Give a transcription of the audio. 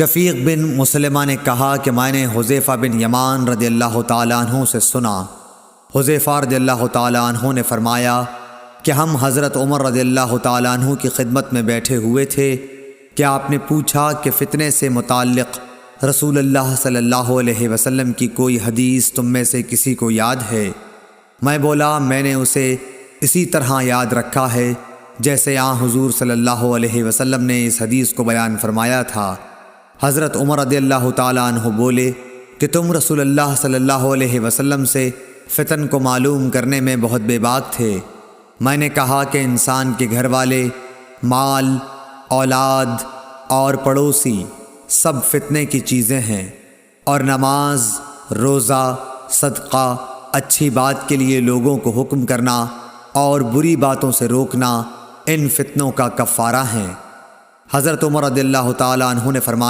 شفیق بن مسلمہ نے کہا کہ میں نے حذیفہ بن یمان رضی اللہ تعالیٰ عنہ سے سنا۔ حذیفہ رضی اللہ تعالیٰ عنہ نے فرمایا کہ ہم حضرت عمر رضی اللہ تعالیٰ عنہ کی خدمت میں بیٹھے ہوئے تھے کہ آپ نے پوچھا کہ فتنے سے متعلق رسول اللہ صلی اللہ علیہ وسلم کی کوئی حدیث تم میں سے کسی کو یاد ہے؟ میں بولا میں نے اسے اسی طرح یاد رکھا ہے جیسے حضور صلی اللہ علیہ وسلم نے اس حدیث کو بیان فرمایا تھا۔ حضرت عمر رضی اللہ تعالیٰ عنہ بولے کہ تم رسول اللہ صلی اللہ علیہ وسلم سے فتن کو معلوم کرنے میں بہت بے باک تھے۔ میں نے کہا کہ انسان کے گھر والے، مال، اولاد اور پڑوسی سب فتنے کی چیزیں ہیں، اور نماز، روزہ، صدقہ، اچھی بات کے لیے لوگوں کو حکم کرنا اور بری باتوں سے روکنا ان فتنوں کا کفارہ ہیں۔ حضرت عمر رضی اللہ تعالیٰ عنہ نے فرمایا